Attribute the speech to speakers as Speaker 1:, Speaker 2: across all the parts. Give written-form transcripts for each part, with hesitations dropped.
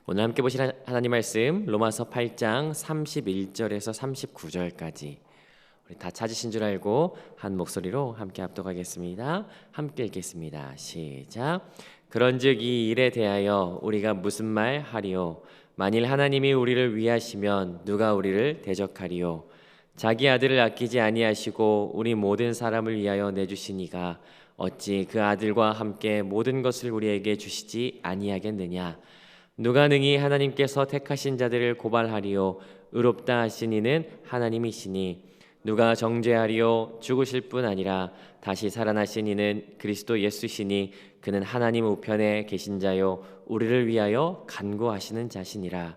Speaker 1: 오늘 함께 보실 하나님 말씀 로마서 8장 31절에서 39절까지 우리 다 찾으신 줄 알고 한 목소리로 함께 합독하겠습니다. 함께 읽겠습니다. 시작. 그런즉 이 일에 대하여 우리가 무슨 말 하리요? 만일 하나님이 우리를 위하시면 누가 우리를 대적하리요? 자기 아들을 아끼지 아니하시고 우리 모든 사람을 위하여 내주시니가 어찌 그 아들과 함께 모든 것을 우리에게 주시지 아니하겠느냐? 누가 능히 하나님께서 택하신 자들을 고발하리요? 의롭다 하신 이는 하나님이시니 누가 정죄하리요? 죽으실 뿐 아니라 다시 살아나신 이는 그리스도 예수시니 그는 하나님 우편에 계신 자요 우리를 위하여 간구하시는 자시니라.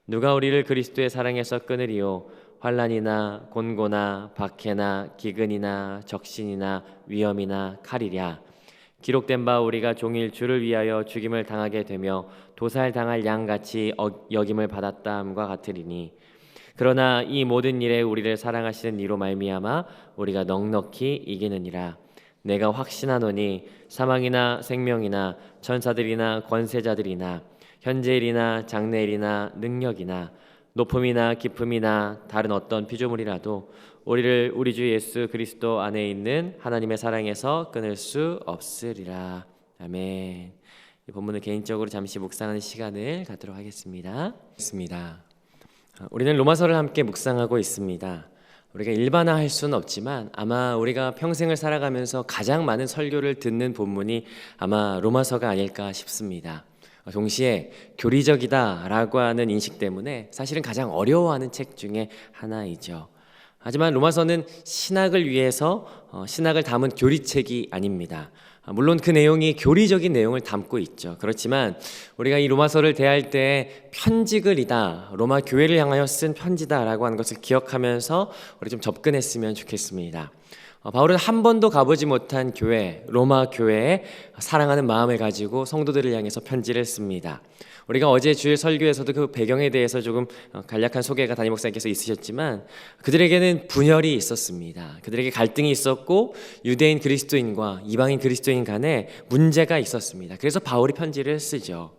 Speaker 1: 누가 우리를 그리스도의 사랑에서 끊으리요? 환난이나 곤고나 박해나 기근이나 적신이나 위험이나 칼이랴. 기록된 바 우리가 종일 주를 위하여 죽임을 당하게 되며 도살당할 양같이 여김을 받았다함과 같으리니 그러나 이 모든 일에 우리를 사랑하시는 이로 말미암아 우리가 넉넉히 이기느니라. 내가 확신하노니 사망이나 생명이나 천사들이나 권세자들이나 현재일이나 장래일이나 능력이나 높음이나 깊음이나 다른 어떤 피조물이라도 우리를 우리 주 예수 그리스도 안에 있는 하나님의 사랑에서 끊을 수 없으리라. 아멘. 이 본문을 개인적으로 잠시 묵상하는 시간을 갖도록 하겠습니다. 우리는 로마서를 함께 묵상하고 있습니다. 우리가 일반화할 수는 없지만 아마 우리가 평생을 살아가면서 가장 많은 설교를 듣는 본문이 아마 로마서가 아닐까 싶습니다. 동시에 교리적이다라고 하는 인식 때문에 사실은 가장 어려워하는 책 중에 하나이죠. 하지만 로마서는 신학을 위해서 신학을 담은 교리책이 아닙니다. 물론 그 내용이 교리적인 내용을 담고 있죠. 그렇지만 우리가 이 로마서를 대할 때 편지글이다, 로마 교회를 향하여 쓴 편지다라고 하는 것을 기억하면서 우리 좀 접근했으면 좋겠습니다. 바울은 한 번도 가보지 못한 교회, 로마 교회에 사랑하는 마음을 가지고 성도들을 향해서 편지를 씁니다. 우리가 어제 주일 설교에서도 그 배경에 대해서 조금 간략한 소개가 담임 목사님께서 있으셨지만 그들에게는 분열이 있었습니다. 그들에게 갈등이 있었고 유대인 그리스도인과 이방인 그리스도인 간에 문제가 있었습니다. 그래서 바울이 편지를 쓰죠.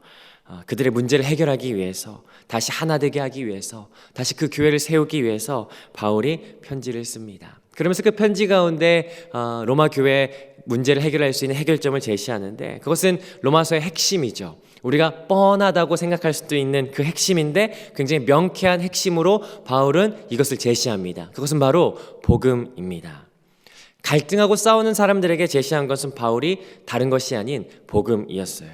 Speaker 1: 그들의 문제를 해결하기 위해서, 다시 하나 되게 하기 위해서, 다시 그 교회를 세우기 위해서 바울이 편지를 씁니다. 그러면서 그 편지 가운데 로마 교회의 문제를 해결할 수 있는 해결점을 제시하는데 그것은 로마서의 핵심이죠. 우리가 뻔하다고 생각할 수도 있는 그 핵심인데 굉장히 명쾌한 핵심으로 바울은 이것을 제시합니다. 그것은 바로 복음입니다. 갈등하고 싸우는 사람들에게 제시한 것은 바울이 다른 것이 아닌 복음이었어요.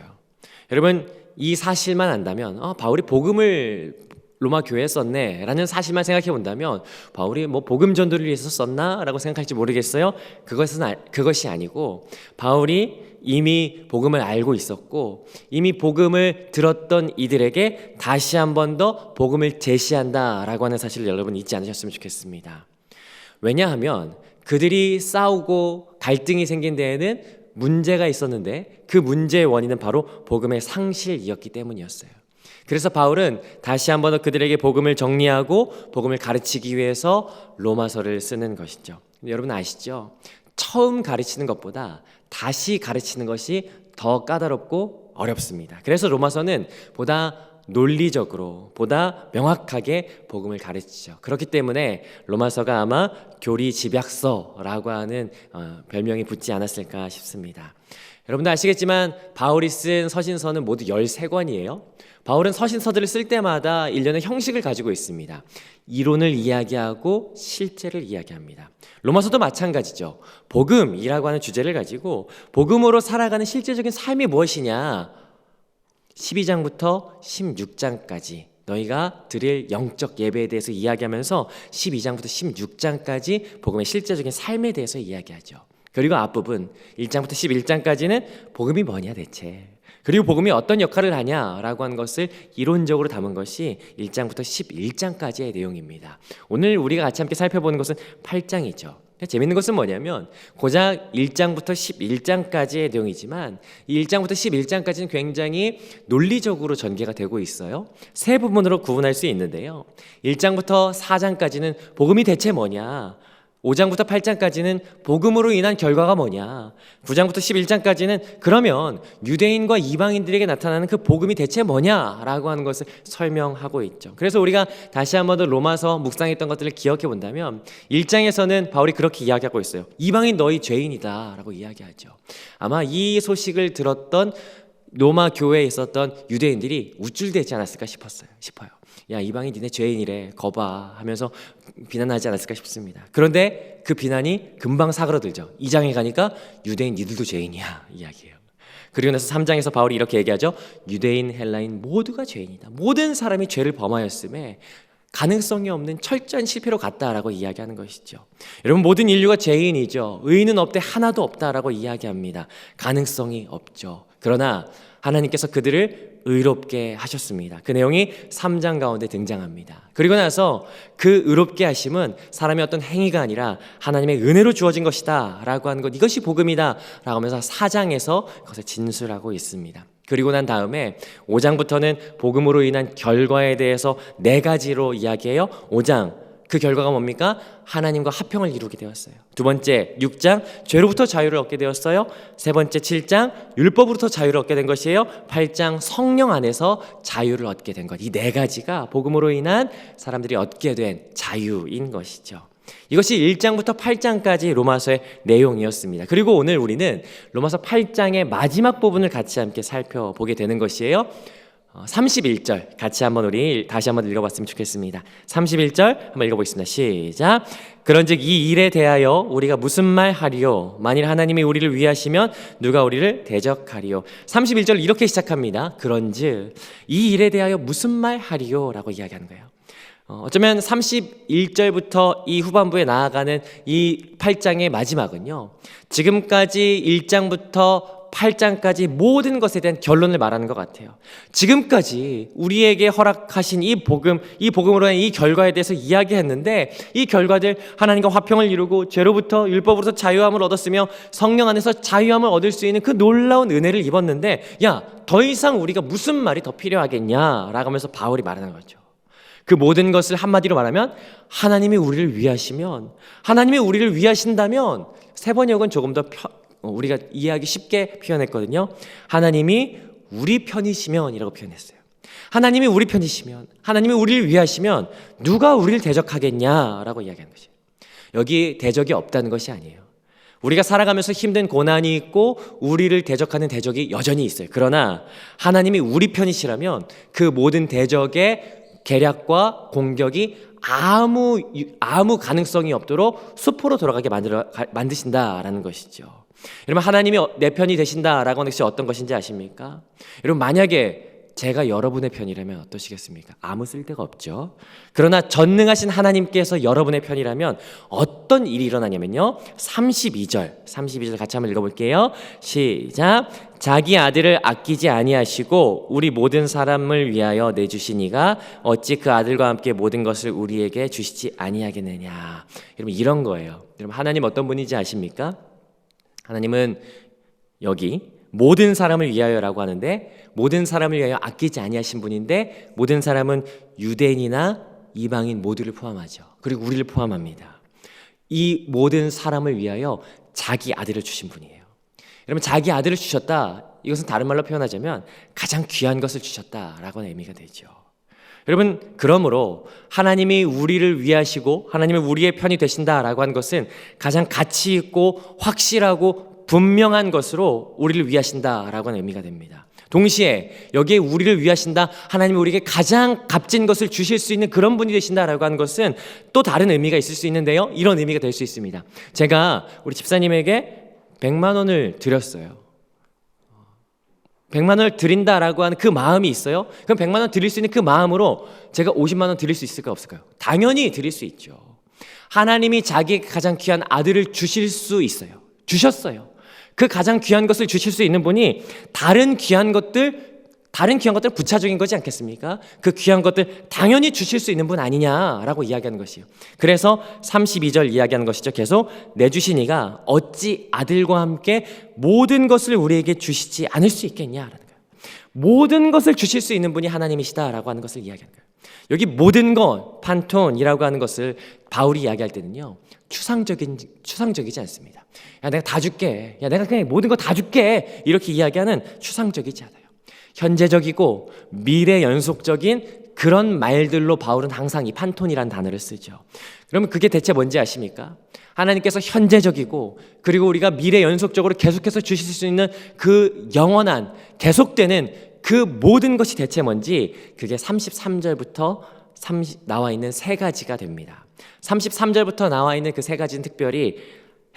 Speaker 1: 여러분 이 사실만 안다면 바울이 복음을 로마 교회에 썼네 라는 사실만 생각해 본다면 바울이 뭐 복음 전도를 위해서 썼나? 라고 생각할지 모르겠어요. 그것이 아니고 바울이 이미 복음을 알고 있었고 이미 복음을 들었던 이들에게 다시 한 번 더 복음을 제시한다 라고 하는 사실을 여러분 잊지 않으셨으면 좋겠습니다. 왜냐하면 그들이 싸우고 갈등이 생긴 데에는 문제가 있었는데 그 문제의 원인은 바로 복음의 상실이었기 때문이었어요. 그래서 바울은 다시 한 번 더 그들에게 복음을 정리하고 복음을 가르치기 위해서 로마서를 쓰는 것이죠. 여러분 아시죠? 처음 가르치는 것보다 다시 가르치는 것이 더 까다롭고 어렵습니다. 그래서 로마서는 보다 논리적으로, 보다 명확하게 복음을 가르치죠. 그렇기 때문에 로마서가 아마 교리집약서라고 하는 별명이 붙지 않았을까 싶습니다. 여러분도 아시겠지만 바울이 쓴 서신서는 모두 13권이에요. 바울은 서신서들을 쓸 때마다 일련의 형식을 가지고 있습니다. 이론을 이야기하고 실제를 이야기합니다. 로마서도 마찬가지죠. 복음이라고 하는 주제를 가지고 복음으로 살아가는 실제적인 삶이 무엇이냐 12장부터 16장까지 너희가 드릴 영적 예배에 대해서 이야기하면서 12장부터 16장까지 복음의 실제적인 삶에 대해서 이야기하죠. 그리고 앞부분 1장부터 11장까지는 복음이 뭐냐 대체, 그리고 복음이 어떤 역할을 하냐라고 하는 것을 이론적으로 담은 것이 1장부터 11장까지의 내용입니다. 오늘 우리가 같이 함께 살펴보는 것은 8장이죠. 재밌는 것은 뭐냐면 고작 1장부터 11장까지의 내용이지만 이 1장부터 11장까지는 굉장히 논리적으로 전개가 되고 있어요. 세 부분으로 구분할 수 있는데요. 1장부터 4장까지는 복음이 대체 뭐냐, 5장부터 8장까지는 복음으로 인한 결과가 뭐냐, 9장부터 11장까지는 그러면 유대인과 이방인들에게 나타나는 그 복음이 대체 뭐냐라고 하는 것을 설명하고 있죠. 그래서 우리가 다시 한번 더 로마서 묵상했던 것들을 기억해 본다면 1장에서는 바울이 그렇게 이야기하고 있어요. 이방인 너희 죄인이다 라고 이야기하죠. 아마 이 소식을 들었던 로마 교회에 있었던 유대인들이 우쭐대지 않았을까 싶어요. 야, 이방인 니네 죄인이래, 거봐 하면서 비난하지 않았을까 싶습니다. 그런데 그 비난이 금방 사그러들죠. 2장에 가니까 유대인 니들도 죄인이야 이야기해요. 그리고 나서 3장에서 바울이 이렇게 얘기하죠. 유대인 헬라인 모두가 죄인이다. 모든 사람이 죄를 범하였음에 가능성이 없는 철저한 실패로 갔다라고 이야기하는 것이죠. 여러분, 모든 인류가 죄인이죠. 의인은 없되 하나도 없다라고 이야기합니다. 가능성이 없죠. 그러나 하나님께서 그들을 의롭게 하셨습니다. 그 내용이 3장 가운데 등장합니다. 그리고 나서 그 의롭게 하심은 사람의 어떤 행위가 아니라 하나님의 은혜로 주어진 것이다 라고 하는 것, 이것이 복음이다 라고 하면서 4장에서 그것을 진술하고 있습니다. 그리고 난 다음에 5장부터는 복음으로 인한 결과에 대해서 4가지로 이야기해요. 5장 그 결과가 뭡니까? 하나님과 화평을 이루게 되었어요. 두 번째 6장 죄로부터 자유를 얻게 되었어요. 세 번째 7장 율법으로부터 자유를 얻게 된 것이에요. 8장 성령 안에서 자유를 얻게 된 것. 이 4가지가 복음으로 인한 사람들이 얻게 된 자유인 것이죠. 이것이 1장부터 8장까지 로마서의 내용이었습니다. 그리고 오늘 우리는 로마서 8장의 마지막 부분을 같이 함께 살펴보게 되는 것이에요. 31절 같이 한번 우리 다시 한번 읽어봤으면 좋겠습니다. 31절 한번 읽어보겠습니다. 시작. 그런즉 이 일에 대하여 우리가 무슨 말 하리요? 만일 하나님이 우리를 위하시면 누가 우리를 대적하리요? 31절 이렇게 시작합니다. 그런즉 이 일에 대하여 무슨 말 하리요? 라고 이야기하는 거예요. 어쩌면 31절부터 이 후반부에 나아가는 이 8장의 마지막은요, 지금까지 1장부터 8장까지 모든 것에 대한 결론을 말하는 것 같아요. 지금까지 우리에게 허락하신 이 복음으로 한 이 결과에 대해서 이야기했는데, 이 결과들 하나님과 화평을 이루고 죄로부터 율법으로부터 자유함을 얻었으며 성령 안에서 자유함을 얻을 수 있는 그 놀라운 은혜를 입었는데, 야, 더 이상 우리가 무슨 말이 더 필요하겠냐 라고 하면서 바울이 말하는 거죠. 그 모든 것을 한마디로 말하면 하나님이 우리를 위하시면, 하나님이 우리를 위하신다면, 세 번역은 조금 더 우리가 이해하기 쉽게 표현했거든요. 하나님이 우리 편이시면 이라고 표현했어요. 하나님이 우리 편이시면, 하나님이 우리를 위하시면 누가 우리를 대적하겠냐라고 이야기하는 것이에요. 여기 대적이 없다는 것이 아니에요. 우리가 살아가면서 힘든 고난이 있고 우리를 대적하는 대적이 여전히 있어요. 그러나 하나님이 우리 편이시라면 그 모든 대적의 계략과 공격이 아무 가능성이 없도록 수포로 돌아가게 만드신다라는 것이죠. 여러분, 하나님이 내 편이 되신다라고 하는 것이 어떤 것인지 아십니까? 여러분, 만약에 제가 여러분의 편이라면 어떠시겠습니까? 아무 쓸데가 없죠. 그러나 전능하신 하나님께서 여러분의 편이라면 어떤 일이 일어나냐면요, 32절 같이 한번 읽어볼게요. 시작. 자기 아들을 아끼지 아니하시고 우리 모든 사람을 위하여 내주시니가 어찌 그 아들과 함께 모든 것을 우리에게 주시지 아니하겠느냐. 여러분, 이런 거예요. 여러분, 하나님 어떤 분인지 아십니까? 하나님은 여기 모든 사람을 위하여라고 하는데, 모든 사람을 위하여 아끼지 아니하신 분인데, 모든 사람은 유대인이나 이방인 모두를 포함하죠. 그리고 우리를 포함합니다. 이 모든 사람을 위하여 자기 아들을 주신 분이에요. 여러분, 자기 아들을 주셨다, 이것은 다른 말로 표현하자면 가장 귀한 것을 주셨다라고 하는 의미가 되죠. 여러분, 그러므로 하나님이 우리를 위하시고 하나님이 우리의 편이 되신다라고 하는 것은 가장 가치 있고 확실하고 분명한 것으로 우리를 위하신다라고 하는 의미가 됩니다. 동시에 여기에 우리를 위하신다, 하나님이 우리에게 가장 값진 것을 주실 수 있는 그런 분이 되신다라고 하는 것은 또 다른 의미가 있을 수 있는데요, 이런 의미가 될 수 있습니다. 제가 우리 집사님에게 100만 원을 드렸어요. 100만 원을 드린다라고 하는 그 마음이 있어요. 그럼 100만 원 드릴 수 있는 그 마음으로 제가 50만 원 드릴 수 있을까요, 없을까요? 당연히 드릴 수 있죠. 하나님이 자기에게 가장 귀한 아들을 주실 수 있어요. 주셨어요. 그 가장 귀한 것을 주실 수 있는 분이 다른 귀한 것들 부차적인 거지 않겠습니까? 그 귀한 것들 당연히 주실 수 있는 분 아니냐라고 이야기하는 것이에요. 그래서 32절 이야기하는 것이죠. 계속 내주시니가 어찌 아들과 함께 모든 것을 우리에게 주시지 않을 수 있겠냐라는 거예요. 모든 것을 주실 수 있는 분이 하나님이시다라고 하는 것을 이야기하는 거예요. 여기 모든 것, 판톤이라고 하는 것을 바울이 이야기할 때는요, 추상적이지 않습니다. 야, 내가 다 줄게. 야, 내가 그냥 모든 거 다 줄게. 이렇게 이야기하는 추상적이지 않아요. 현재적이고 미래 연속적인 그런 말들로 바울은 항상 이 판톤이라는 단어를 쓰죠. 그러면 그게 대체 뭔지 아십니까? 하나님께서 현재적이고 그리고 우리가 미래 연속적으로 계속해서 주실 수 있는 그 영원한 계속되는 그 모든 것이 대체 뭔지, 그게 33절부터 나와 있는 세 가지가 됩니다. 33절부터 나와 있는 그 세 가지는 특별히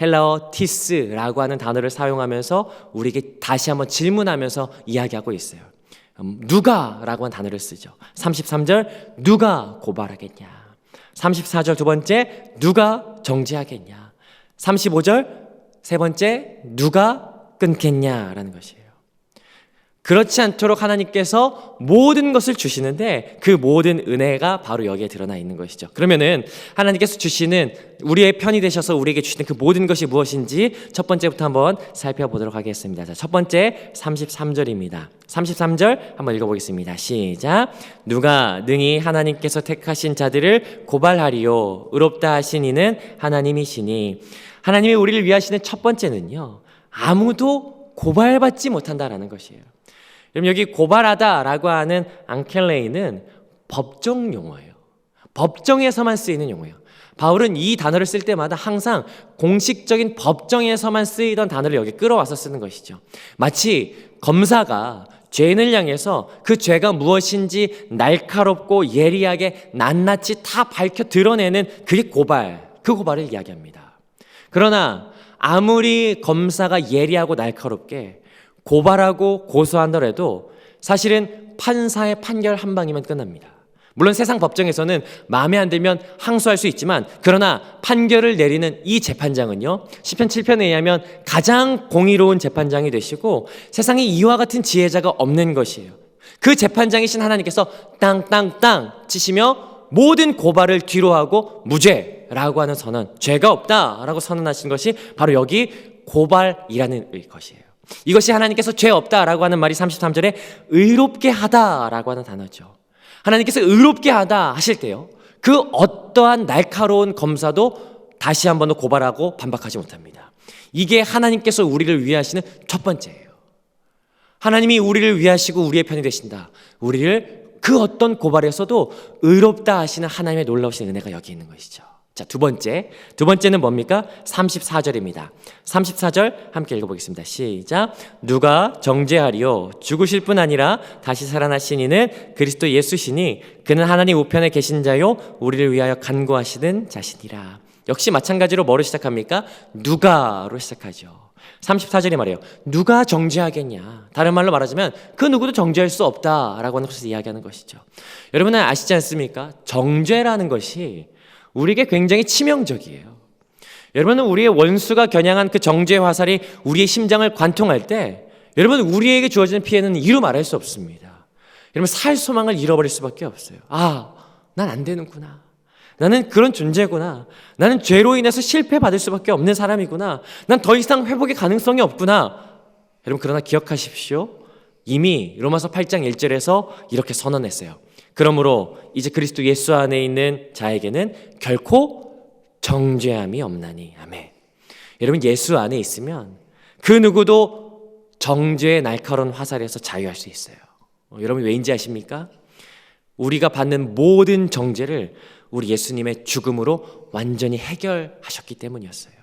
Speaker 1: 헬라어 티스라고 하는 단어를 사용하면서 우리에게 다시 한번 질문하면서 이야기하고 있어요. 누가라고 하는 단어를 쓰죠. 33절 누가 고발하겠냐, 34절 두 번째 누가 정죄하겠냐, 35절 세 번째 누가 끊겠냐라는 것이에요. 그렇지 않도록 하나님께서 모든 것을 주시는데 그 모든 은혜가 바로 여기에 드러나 있는 것이죠. 그러면은 하나님께서 주시는, 우리의 편이 되셔서 우리에게 주시는 그 모든 것이 무엇인지 첫 번째부터 한번 살펴보도록 하겠습니다. 자, 첫 번째 33절입니다. 33절 한번 읽어보겠습니다. 시작. 누가 능히 하나님께서 택하신 자들을 고발하리요, 의롭다 하신 이는 하나님이시니. 하나님이 우리를 위하시는 첫 번째는요, 아무도 고발받지 못한다라는 것이에요. 그럼 여기 고발하다라고 하는 앙켈레이는 법정 용어예요. 법정에서만 쓰이는 용어예요. 바울은 이 단어를 쓸 때마다 항상 공식적인 법정에서만 쓰이던 단어를 여기 끌어와서 쓰는 것이죠. 마치 검사가 죄인을 향해서 그 죄가 무엇인지 날카롭고 예리하게 낱낱이 다 밝혀 드러내는 그게 그 고발을 이야기합니다. 그러나 아무리 검사가 예리하고 날카롭게 고발하고 고소한더라도 사실은 판사의 판결 한 방이면 끝납니다. 물론 세상 법정에서는 마음에 안 들면 항소할 수 있지만, 그러나 판결을 내리는 이 재판장은요, 시편 7편에 의하면 가장 공의로운 재판장이 되시고 세상에 이와 같은 지혜자가 없는 것이에요. 그 재판장이신 하나님께서 땅땅땅 치시며 모든 고발을 뒤로하고 무죄라고 하는 선언, 죄가 없다라고 선언하신 것이 바로 여기 고발이라는 것이에요. 이것이 하나님께서 죄 없다라고 하는 말이 33절에 의롭게 하다라고 하는 단어죠. 하나님께서 의롭게 하다 하실 때요, 그 어떠한 날카로운 검사도 다시 한 번도 고발하고 반박하지 못합니다. 이게 하나님께서 우리를 위하시는 첫 번째예요. 하나님이 우리를 위하시고 우리의 편이 되신다. 우리를 그 어떤 고발에서도 의롭다 하시는 하나님의 놀라우신 은혜가 여기 있는 것이죠. 자, 두 번째는 뭡니까? 34절입니다. 34절 함께 읽어보겠습니다. 시작. 누가 정죄하리요, 죽으실 뿐 아니라 다시 살아나신 이는 그리스도 예수시니 그는 하나님 우편에 계신 자요 우리를 위하여 간구하시는 자시니라. 역시 마찬가지로 뭐로 시작합니까? 누가로 시작하죠. 34절이 말해요. 누가 정죄하겠냐. 다른 말로 말하자면 그 누구도 정죄할 수 없다라고 하는 것을 이야기하는 것이죠. 여러분은 아시지 않습니까? 정죄라는 것이 우리에게 굉장히 치명적이에요. 여러분은 우리의 원수가 겨냥한 그 정죄의 화살이 우리의 심장을 관통할 때, 여러분 우리에게 주어지는 피해는 이루 말할 수 없습니다. 여러분 살 소망을 잃어버릴 수밖에 없어요. 아, 난 안 되는구나. 나는 그런 존재구나. 나는 죄로 인해서 실패받을 수밖에 없는 사람이구나. 난 더 이상 회복의 가능성이 없구나. 여러분 그러나 기억하십시오. 이미 로마서 8장 1절에서 이렇게 선언했어요. 그러므로 이제 그리스도 예수 안에 있는 자에게는 결코 정죄함이 없나니. 아멘. 여러분 예수 안에 있으면 그 누구도 정죄의 날카로운 화살에서 자유할 수 있어요. 여러분 왜인지 아십니까? 우리가 받는 모든 정죄를 우리 예수님의 죽음으로 완전히 해결하셨기 때문이었어요.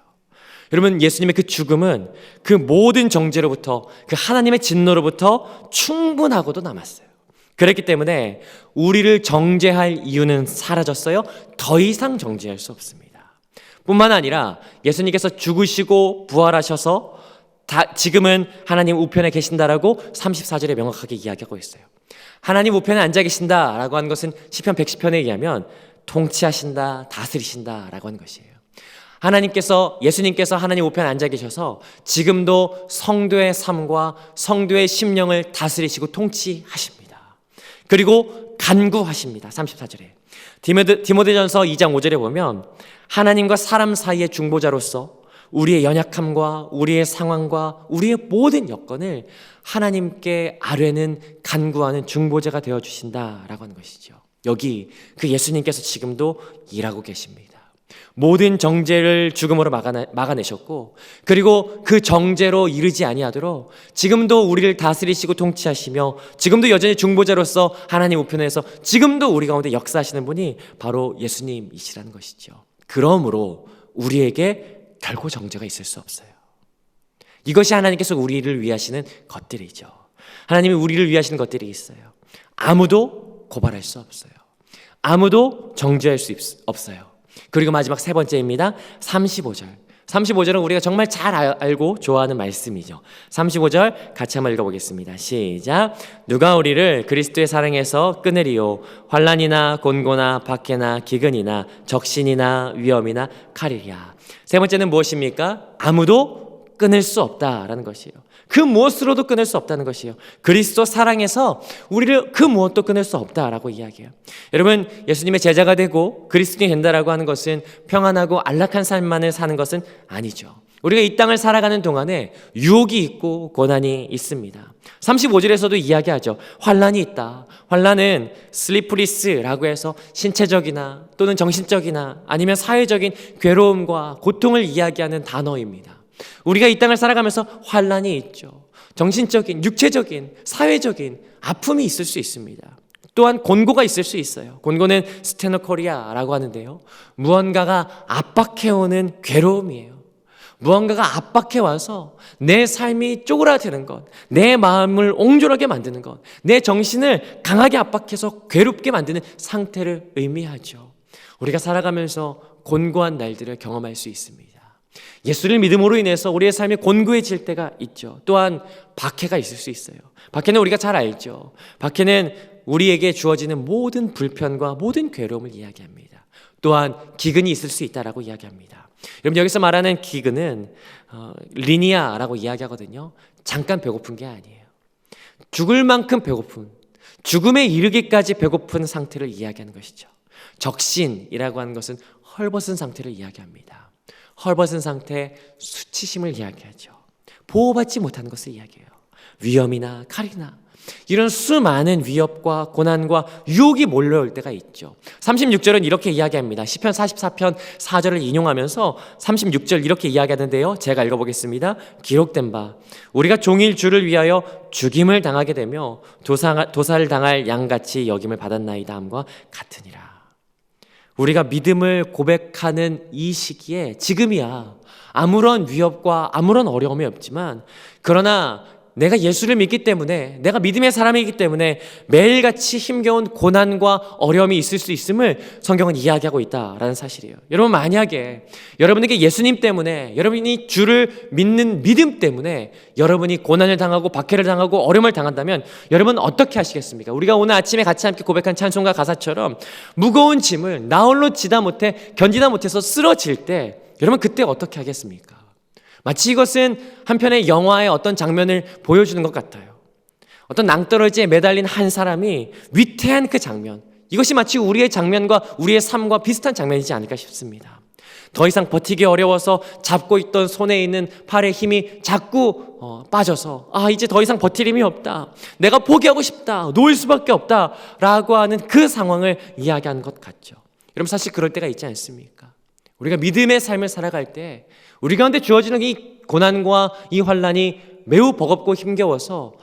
Speaker 1: 여러분 예수님의 그 죽음은 그 모든 정죄로부터, 그 하나님의 진노로부터 충분하고도 남았어요. 그렇기 때문에 우리를 정죄할 이유는 사라졌어요. 더 이상 정죄할 수 없습니다. 뿐만 아니라 예수님께서 죽으시고 부활하셔서 지금은 하나님 우편에 계신다라고 34절에 명확하게 이야기하고 있어요. 하나님 우편에 앉아 계신다라고 하는 것은 시편 110편에 의하면 통치하신다, 다스리신다라고 하는 것이에요. 예수님께서 하나님 우편에 앉아 계셔서 지금도 성도의 삶과 성도의 심령을 다스리시고 통치하십니다. 그리고 간구하십니다. 34절에 디모데전서 2장 5절에 보면 하나님과 사람 사이의 중보자로서 우리의 연약함과 우리의 상황과 우리의 모든 여건을 하나님께 아뢰는 간구하는 중보자가 되어주신다라고 하는 것이죠. 여기 그 예수님께서 지금도 일하고 계십니다. 모든 정죄를 죽음으로 막아내셨고, 그리고 그 정죄로 이르지 아니하도록 지금도 우리를 다스리시고 통치하시며, 지금도 여전히 중보자로서 하나님 우편에서 지금도 우리 가운데 역사하시는 분이 바로 예수님이시라는 것이죠. 그러므로 우리에게 결코 정죄가 있을 수 없어요. 이것이 하나님께서 우리를 위하시는 것들이죠. 하나님이 우리를 위하시는 것들이 있어요. 아무도 고발할 수 없어요. 아무도 정죄할 수 없어요. 그리고 마지막 세 번째입니다. 35절은 우리가 정말 잘 알고 좋아하는 말씀이죠. 35절 같이 한번 읽어보겠습니다. 시작. 누가 우리를 그리스도의 사랑에서 끊으리요? 환난이나 곤고나 박해나 기근이나 적신이나 위험이나 칼이랴. 세 번째는 무엇입니까? 아무도 끊을 수 없다라는 것이에요. 그 무엇으로도 끊을 수 없다는 것이에요. 그리스도 사랑에서 우리를 그 무엇도 끊을 수 없다라고 이야기해요. 여러분, 예수님의 제자가 되고 그리스도인이 된다라고 하는 것은 평안하고 안락한 삶만을 사는 것은 아니죠. 우리가 이 땅을 살아가는 동안에 유혹이 있고 고난이 있습니다. 35절에서도 이야기하죠. 환난이 있다. 환난은 슬리프리스라고 해서 신체적이나 또는 정신적이나 아니면 사회적인 괴로움과 고통을 이야기하는 단어입니다. 우리가 이 땅을 살아가면서 환난이 있죠. 정신적인, 육체적인, 사회적인 아픔이 있을 수 있습니다. 또한 곤고가 있을 수 있어요. 곤고는 스테노코리아라고 하는데요, 무언가가 압박해오는 괴로움이에요. 무언가가 압박해와서 내 삶이 쪼그라드는 것, 내 마음을 옹졸하게 만드는 것, 내 정신을 강하게 압박해서 괴롭게 만드는 상태를 의미하죠. 우리가 살아가면서 곤고한 날들을 경험할 수 있습니다. 예수를 믿음으로 인해서 우리의 삶이 곤고해질 때가 있죠. 또한 박해가 있을 수 있어요. 박해는 우리가 잘 알죠. 박해는 우리에게 주어지는 모든 불편과 모든 괴로움을 이야기합니다. 또한 기근이 있을 수 있다라고 이야기합니다. 여러분, 여기서 말하는 기근은 리니아라고 이야기하거든요. 잠깐 배고픈 게 아니에요. 죽을 만큼 배고픈, 죽음에 이르기까지 배고픈 상태를 이야기하는 것이죠. 적신이라고 하는 것은 헐벗은 상태를 이야기합니다. 헐벗은 상태, 수치심을 이야기하죠. 보호받지 못하는 것을 이야기해요. 위험이나 칼이나 이런 수많은 위협과 고난과 유혹이 몰려올 때가 있죠. 36절은 이렇게 이야기합니다. 시편 44편 4절을 인용하면서 36절 이렇게 이야기하는데요, 제가 읽어보겠습니다. 기록된 바 우리가 종일 주를 위하여 죽임을 당하게 되며 도살을 당할 양같이 여김을 받았나이다 함과 같으니라. 우리가 믿음을 고백하는 이 시기에 지금이야 아무런 위협과 아무런 어려움이 없지만, 그러나 내가 예수를 믿기 때문에, 내가 믿음의 사람이기 때문에 매일같이 힘겨운 고난과 어려움이 있을 수 있음을 성경은 이야기하고 있다라는 사실이에요. 여러분, 만약에 여러분에게 예수님 때문에, 여러분이 주를 믿는 믿음 때문에 여러분이 고난을 당하고 박해를 당하고 어려움을 당한다면 여러분 어떻게 하시겠습니까? 우리가 오늘 아침에 같이 함께 고백한 찬송가 가사처럼 무거운 짐을 나 홀로 견디다 못해서 쓰러질 때 여러분 그때 어떻게 하겠습니까? 마치 이것은 한편의 영화의 어떤 장면을 보여주는 것 같아요. 어떤 낭떠러지에 매달린 한 사람이 위태한 그 장면, 이것이 마치 우리의 장면과 우리의 삶과 비슷한 장면이지 않을까 싶습니다. 더 이상 버티기 어려워서 잡고 있던 손에 있는 팔의 힘이 자꾸 빠져서 이제 더 이상 버틸 힘이 없다, 내가 포기하고 싶다, 놓을 수밖에 없다 라고 하는 그 상황을 이야기하는 것 같죠. 여러분, 사실 그럴 때가 있지 않습니까? 우리가 믿음의 삶을 살아갈 때 우리 가운데 주어지는 이 고난과 이 환난이 매우 버겁고 힘겨워서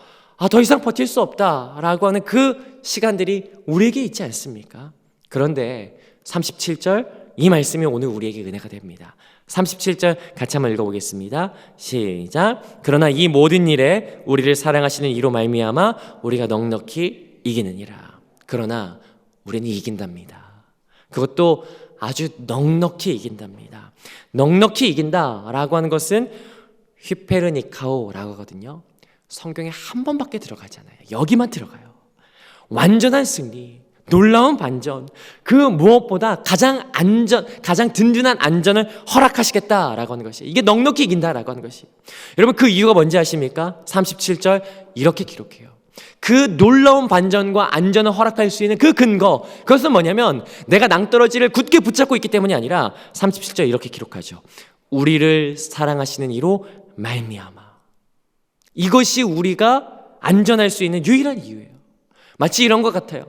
Speaker 1: 더 이상 버틸 수 없다라고 하는 그 시간들이 우리에게 있지 않습니까? 그런데 37절 이 말씀이 오늘 우리에게 은혜가 됩니다. 37절 같이 한번 읽어보겠습니다. 시작. 그러나 이 모든 일에 우리를 사랑하시는 이로 말미암아 우리가 넉넉히 이기느니라. 그러나 우리는 이긴답니다. 그것도 아주 넉넉히 이긴답니다. 넉넉히 이긴다라고 하는 것은 휘페르니카오라고 하거든요. 성경에 한 번밖에 들어가잖아요. 여기만 들어가요. 완전한 승리, 놀라운 반전, 그 무엇보다 가장 든든한 안전을 허락하시겠다라고 하는 것이, 이게 넉넉히 이긴다라고 하는 것이. 여러분, 그 이유가 뭔지 아십니까? 37절 이렇게 기록해요. 그 놀라운 반전과 안전을 허락할 수 있는 그 근거, 그것은 뭐냐면 내가 낭떠러지를 굳게 붙잡고 있기 때문이 아니라 37절 이렇게 기록하죠. 우리를 사랑하시는 이로 말미암아. 이것이 우리가 안전할 수 있는 유일한 이유예요. 마치 이런 것 같아요.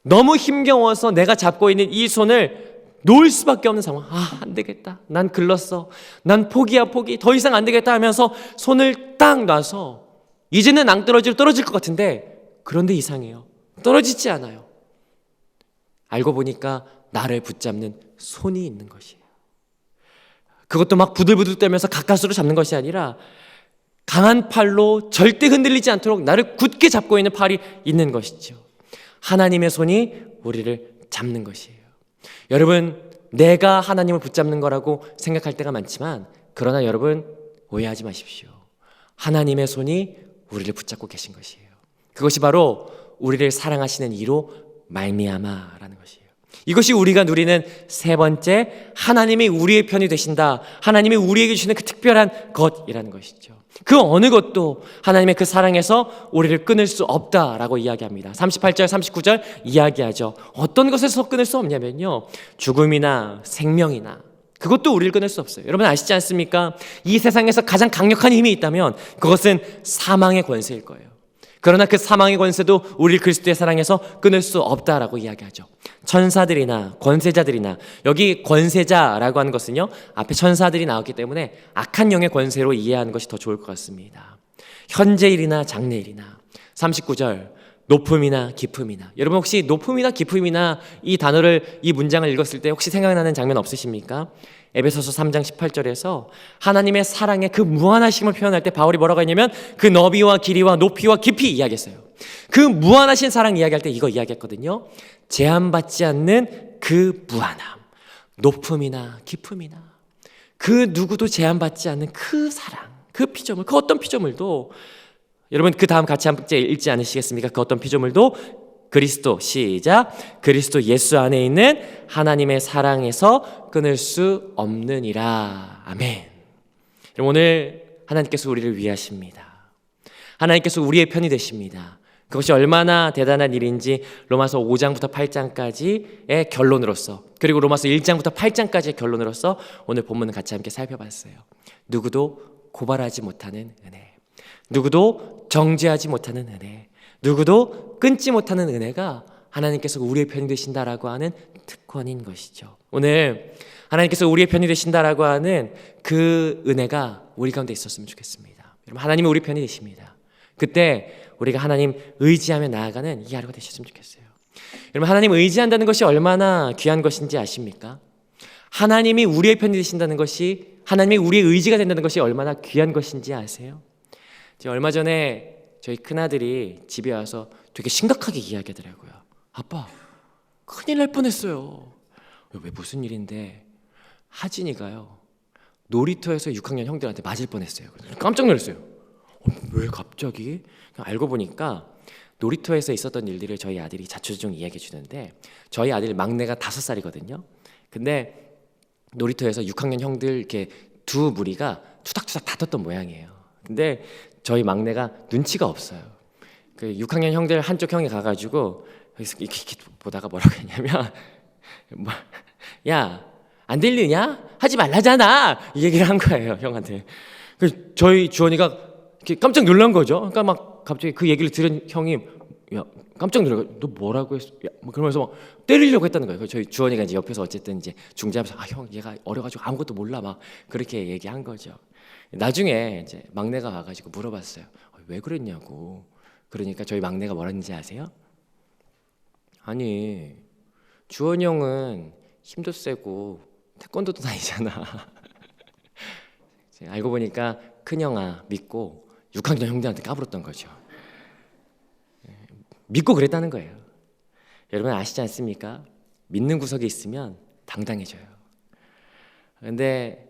Speaker 1: 너무 힘겨워서 내가 잡고 있는 이 손을 놓을 수밖에 없는 상황. 안 되겠다. 난 글렀어. 난 포기야, 포기. 더 이상 안 되겠다 하면서 손을 딱 놔서 이제는 낭떠러지로 떨어질 것 같은데, 그런데 이상해요. 떨어지지 않아요. 알고 보니까 나를 붙잡는 손이 있는 것이에요. 그것도 막 부들부들 떨면서 가까스로 잡는 것이 아니라 강한 팔로 절대 흔들리지 않도록 나를 굳게 잡고 있는 팔이 있는 것이죠. 하나님의 손이 우리를 잡는 것이에요. 여러분, 내가 하나님을 붙잡는 거라고 생각할 때가 많지만, 그러나 여러분 오해하지 마십시오. 하나님의 손이 우리를 붙잡고 계신 것이에요. 그것이 바로 우리를 사랑하시는 이로 말미암아라는 것이에요. 이것이 우리가 누리는 세 번째, 하나님이 우리의 편이 되신다, 하나님이 우리에게 주시는 그 특별한 것이라는 것이죠. 그 어느 것도 하나님의 그 사랑에서 우리를 끊을 수 없다라고 이야기합니다. 38절 39절 이야기하죠. 어떤 것에서 끊을 수 없냐면요, 죽음이나 생명이나, 그것도 우리를 끊을 수 없어요. 여러분 아시지 않습니까? 이 세상에서 가장 강력한 힘이 있다면 그것은 사망의 권세일 거예요. 그러나 그 사망의 권세도 우리 그리스도의 사랑에서 끊을 수 없다라고 이야기하죠. 천사들이나 권세자들이나, 여기 권세자라고 하는 것은요, 앞에 천사들이 나왔기 때문에 악한 영의 권세로 이해하는 것이 더 좋을 것 같습니다. 현재일이나 장래일이나. 39절 높음이나 깊음이나. 여러분 혹시 높음이나 깊음이나 이 단어를, 이 문장을 읽었을 때 혹시 생각나는 장면 없으십니까? 에베소서 3장 18절에서 하나님의 사랑의 그 무한하심을 표현할 때 바울이 뭐라고 했냐면 그 너비와 길이와 높이와 깊이 이야기했어요. 그 무한하신 사랑 이야기할 때 이거 이야기했거든요. 제한받지 않는 그 무한함, 높음이나 깊음이나, 그 누구도 제한받지 않는 그 사랑, 그 피조물, 그 어떤 피조물도, 여러분 그 다음 같이 함께 읽지 않으시겠습니까? 그 어떤 피조물도 그리스도, 시작, 그리스도 예수 안에 있는 하나님의 사랑에서 끊을 수 없느니라. 아멘. 여러분 오늘 하나님께서 우리를 위하십니다. 하나님께서 우리의 편이 되십니다. 그것이 얼마나 대단한 일인지 로마서 5장부터 8장까지의 결론으로서, 그리고 로마서 1장부터 8장까지의 결론으로서 오늘 본문을 같이 함께 살펴봤어요. 누구도 고발하지 못하는 은혜, 누구도 정죄하지 못하는 은혜, 누구도 끊지 못하는 은혜가 하나님께서 우리의 편이 되신다라고 하는 특권인 것이죠. 오늘 하나님께서 우리의 편이 되신다라고 하는 그 은혜가 우리 가운데 있었으면 좋겠습니다. 여러분 하나님이 우리 편이 되십니다. 그때 우리가 하나님 의지하며 나아가는 이 하루가 되셨으면 좋겠어요. 여러분 하나님 의지한다는 것이 얼마나 귀한 것인지 아십니까? 하나님이 우리의 편이 되신다는 것이, 하나님이 우리의 의지가 된다는 것이 얼마나 귀한 것인지 아세요? 제가 얼마 전에 저희 큰아들이 집에 와서 되게 심각하게 이야기하더라고요. 아빠, 큰일 날 뻔했어요. 왜, 무슨 일인데? 하진이가요, 놀이터에서 6학년 형들한테 맞을 뻔했어요. 깜짝 놀랐어요. 왜 갑자기? 알고 보니까 놀이터에서 있었던 일들을 저희 아들이 자초지종 이야기해 주는데, 저희 아들 막내가 5살이거든요. 근데 놀이터에서 6학년 형들 이렇게 두 무리가 투닥투닥 다퉜던 모양이에요. 근데 저희 막내가 눈치가 없어요. 그 6학년 형들 한쪽 형이 가가지고 이렇게 보다가 뭐라고 했냐면 야, 안 들리냐? 하지 말라잖아! 이 얘기를 한 거예요, 형한테. 그래서 저희 주원이가 이렇게 깜짝 놀란 거죠. 그러니까 막 갑자기 그 얘기를 들은 형이, 야, 깜짝 놀라고, 너 뭐라고 했어? 야, 막 그러면서 막 때리려고 했다는 거예요. 저희 주원이가 이제 옆에서 어쨌든 이제 중재하면서, 형, 얘가 어려가지고 아무것도 몰라, 막 그렇게 얘기한 거죠. 나중에 이제 막내가 와가지고 물어봤어요. 왜 그랬냐고. 그러니까 저희 막내가 뭐라는지 아세요? 아니, 주원이 형은 힘도 세고 태권도도 다니잖아. 알고 보니까 큰형아 믿고 6학년 형들한테 까불었던 거죠. 믿고 그랬다는 거예요. 여러분 아시지 않습니까? 믿는 구석에 있으면 당당해져요. 그런데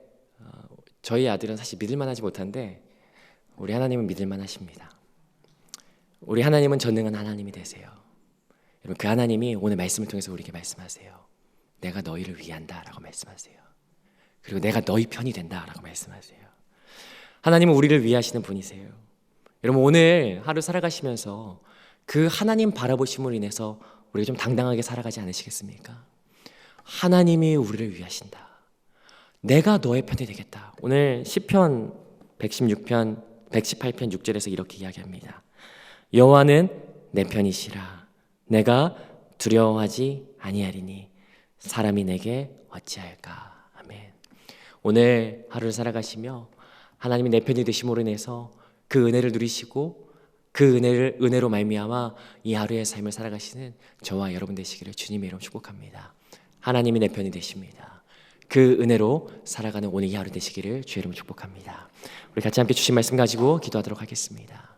Speaker 1: 저희 아들은 사실 믿을만 하지 못한데 우리 하나님은 믿을만 하십니다. 우리 하나님은 전능한 하나님이 되세요. 여러분 그 하나님이 오늘 말씀을 통해서 우리에게 말씀하세요. 내가 너희를 위한다 라고 말씀하세요. 그리고 내가 너희 편이 된다 라고 말씀하세요. 하나님은 우리를 위하시는 분이세요. 여러분 오늘 하루 살아가시면서 그 하나님 바라보심으로 인해서 우리가 좀 당당하게 살아가지 않으시겠습니까? 하나님이 우리를 위하신다. 내가 너의 편이 되겠다. 오늘 시편 116편 118편 6절에서 이렇게 이야기합니다. 여호와는 내 편이시라. 내가 두려워하지 아니하리니 사람이 내게 어찌할까. 아멘. 오늘 하루를 살아가시며 하나님이 내 편이 되심으로 인해서 그 은혜를 누리시고 그 은혜로 말미암아 이 하루의 삶을 살아가시는 저와 여러분 되시기를 주님의 이름 축복합니다. 하나님이 내 편이 되십니다. 그 은혜로 살아가는 오늘 이 하루 되시기를 주의 이름 축복합니다. 우리 같이 함께 주신 말씀 가지고 기도하도록 하겠습니다.